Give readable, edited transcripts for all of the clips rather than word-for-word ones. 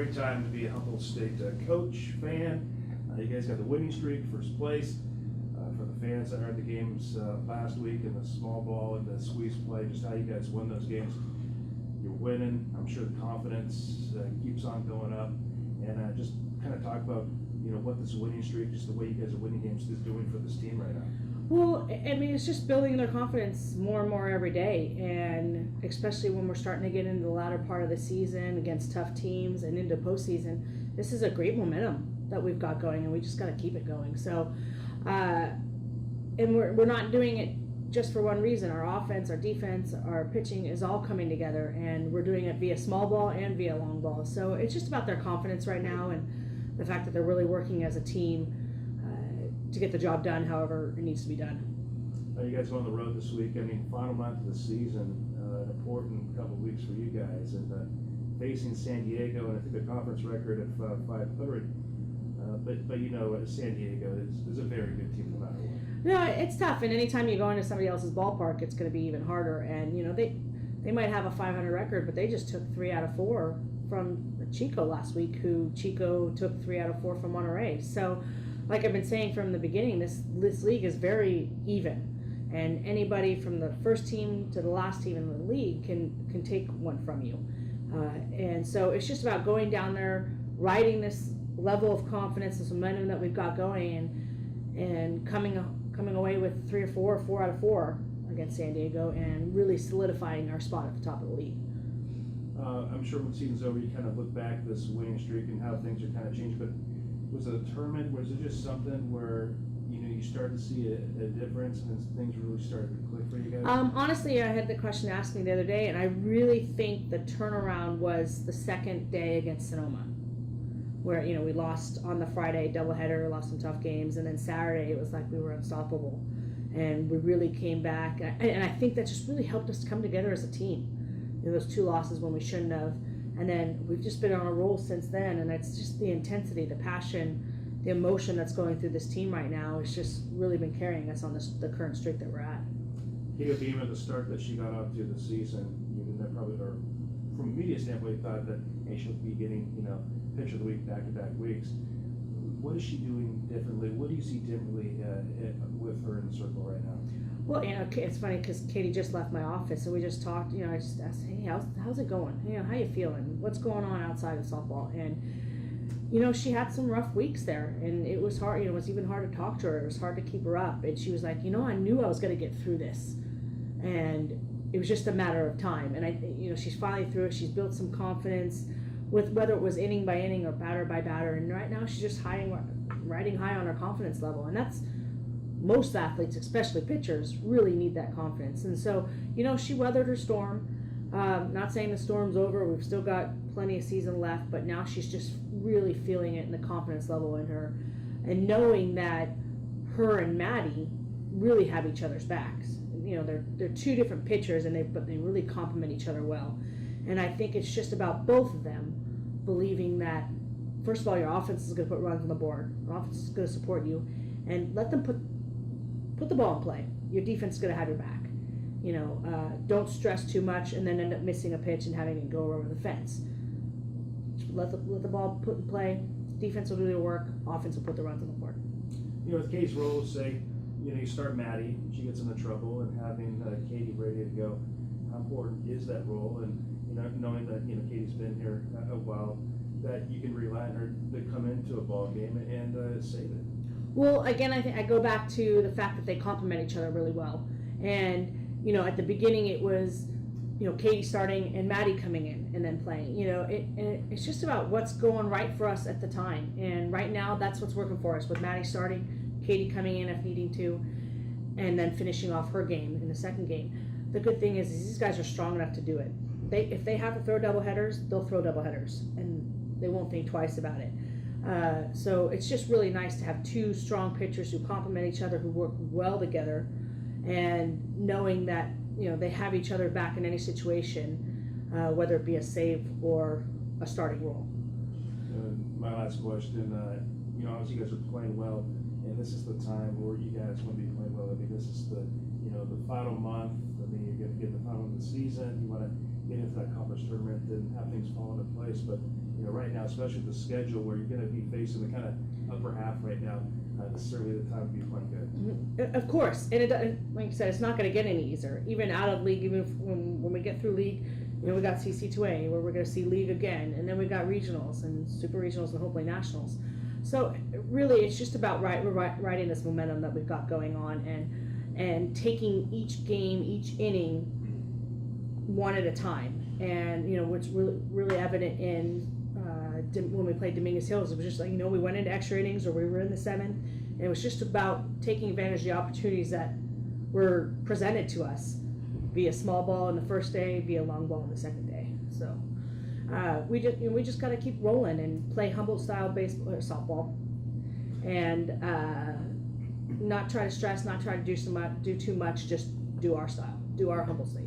great time to be a Humboldt State coach, fan. You guys got the winning streak, first place. For the fans that are at the games last week in the small ball and the squeeze play, just how you guys won those games. You're winning. I'm sure the confidence keeps on going up. And just kind of talk about, what this winning streak, just the way you guys are winning games, is doing for this team right now. Well, I mean, it's just building their confidence more and more every day, and especially when we're starting to get into the latter part of the season against tough teams and into postseason, this is a great momentum that we've got going, and we just got to keep it going. So, and we're not doing it just for one reason. Our offense, our defense, our pitching is all coming together, and we're doing it via small ball and via long ball. So it's just about their confidence right now, and the fact that they're really working as a team to get the job done however it needs to be done. You guys go on the road this week. I mean, final month of the season, an important couple of weeks for you guys, and facing San Diego, and I think the conference record of 500. But San Diego is a very good team no matter what. No, it's tough, and anytime you go into somebody else's ballpark, it's going to be even harder. And they might have a 500 record, but they just took 3 out of 4 from Chico last week, who Chico took 3 out of 4 from Monterey. So, like I've been saying from the beginning, this league is very even, and anybody from the first team to the last team in the league can take one from you. And so it's just about going down there, riding this level of confidence, this momentum that we've got going, and coming away with 3 or 4 or 4 out of 4 against San Diego, and really solidifying our spot at the top of the league. I'm sure when the season's over, you kind of look back this winning streak and how things are kind of changed. But was it a tournament? Was it just something where you started to see a difference and things really started to click for you guys? Honestly, I had the question asked me the other day, and I really think the turnaround was the second day against Sonoma, where we lost on the Friday doubleheader, lost some tough games, and then Saturday it was like we were unstoppable, and we really came back. And I think that just really helped us come together as a team. Those 2 losses when we shouldn't have, and then we've just been on a roll since then. And it's just the intensity, the passion, the emotion that's going through this team right now has just really been carrying us on the current streak that we're at. Kate Beam at the start that she got off to the season, even that probably, or from a media standpoint, thought that she'll be getting pitcher of the week back-to-back weeks. What is she doing differently? What do you see differently with her in the circle right now? Well, it's funny because Katie just left my office, and we just talked. I just asked, "Hey, how's it going? How you feeling? What's going on outside of softball?" And she had some rough weeks there, and it was hard. It was even hard to talk to her. It was hard to keep her up, and she was like, "I knew I was going to get through this, and it was just a matter of time." And she's finally through it. She's built some confidence with whether it was inning by inning or batter by batter, and right now she's just riding high on her confidence level, and that's. Most athletes, especially pitchers, really need that confidence. And so, she weathered her storm. Not saying the storm's over. We've still got plenty of season left, but now she's just really feeling it in the confidence level in her, and knowing that her and Maddie really have each other's backs. They're 2 different pitchers, but they really complement each other well. And I think it's just about both of them believing that, first of all, your offense is going to put runs on the board. Your offense is going to support you, and let them put the ball in play. Your defense is going to have your back. Don't stress too much and then end up missing a pitch and having it go over the fence. Let the ball put in play. Defense will do their work. Offense will put the runs on the board. With Katie's role, say, you start Maddie, she gets into trouble, and having Katie ready to go. How important is that role? And knowing that Katie's been here a while, that you can rely on her to come into a ball game and save it. Well, again, I think I go back to the fact that they complement each other really well. And, at the beginning it was, Katie starting and Maddie coming in and then playing. It's just about what's going right for us at the time. And right now, that's what's working for us, with Maddie starting, Katie coming in if needing to, and then finishing off her game in the second game. The good thing is these guys are strong enough to do it. If they have to throw double headers, they'll throw double headers, and they won't think twice about it. So it's just really nice to have 2 strong pitchers who complement each other, who work well together, and knowing that they have each other back in any situation, whether it be a save or a starting role. My last question, obviously you guys are playing well, and this is the time where you guys want to be playing well. I mean, this is the final month. I mean, you're going to get the final of the season. You want to get into that conference tournament and have things fall into place. But right now, especially the schedule where you're going to be facing the kind of upper half right now, this is certainly the time to be playing good. Of course, and like you said, it's not going to get any easier. Even out of league, even when we get through league, we got CC2A where we're going to see league again, and then we got regionals and super regionals and hopefully nationals. So really, it's just about riding this momentum that we've got going on and taking each game, each inning, one at a time. And what's really evident in when we played Dominguez Hills, it was just like we went into extra innings or we were in the 7, and it was just about taking advantage of the opportunities that were presented to us via small ball in the first day, via long ball in the second day. So we just got to keep rolling and play Humboldt style baseball or softball, and not try to stress, not try to do too much, just do our style, do our Humboldt state.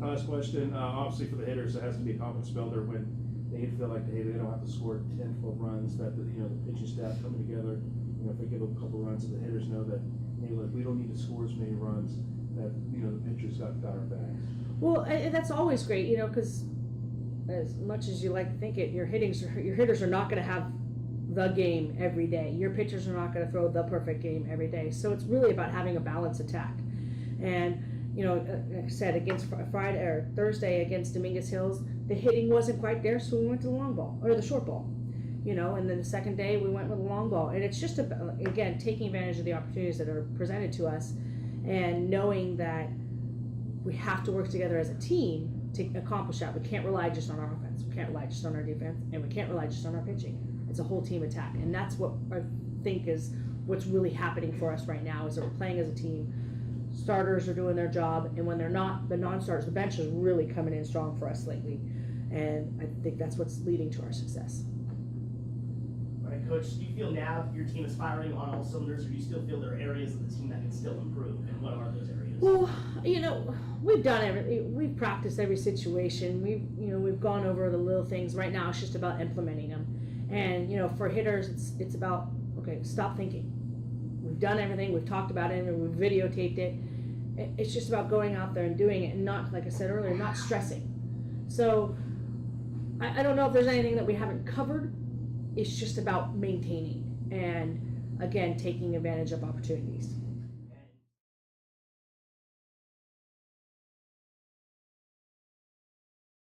Last question, obviously for the hitters, it has to be a confidence builder when they feel like they don't have to score 10, 12 runs, that the pitching staff coming together, if they give a couple runs, the hitters know that, hey, look, we don't need to score as many runs, that, the pitchers got our back. Well, and that's always great, because as much as you like to think it, your hitters are not going to have the game every day. Your pitchers are not going to throw the perfect game every day. So it's really about having a balanced attack. And like I said, against Friday or Thursday against Dominguez Hills, the hitting wasn't quite there, so we went to the long ball or the short ball. And then the second day we went with the long ball, and it's just about, again, taking advantage of the opportunities that are presented to us, and knowing that we have to work together as a team to accomplish that. We can't rely just on our offense, we can't rely just on our defense, and we can't rely just on our pitching. It's a whole team attack, and that's what I think is what's really happening for us right now, is that we're playing as a team. Starters are doing their job, and when they're not, the non-starters, the bench is really coming in strong for us lately, and I think that's what's leading to our success. All right, Coach, do you feel now your team is firing on all cylinders, or do you still feel there are areas of the team that can still improve, and what are those areas? Well, we've done everything. We've practiced every situation. We've gone over the little things. Right now, it's just about implementing them. And for hitters, it's about, okay, stop thinking. We've done everything. We've talked about it, and we've videotaped it. It's just about going out there and doing it, and not, like I said earlier, not stressing. So I don't know if there's anything that we haven't covered. It's just about maintaining and, again, taking advantage of opportunities.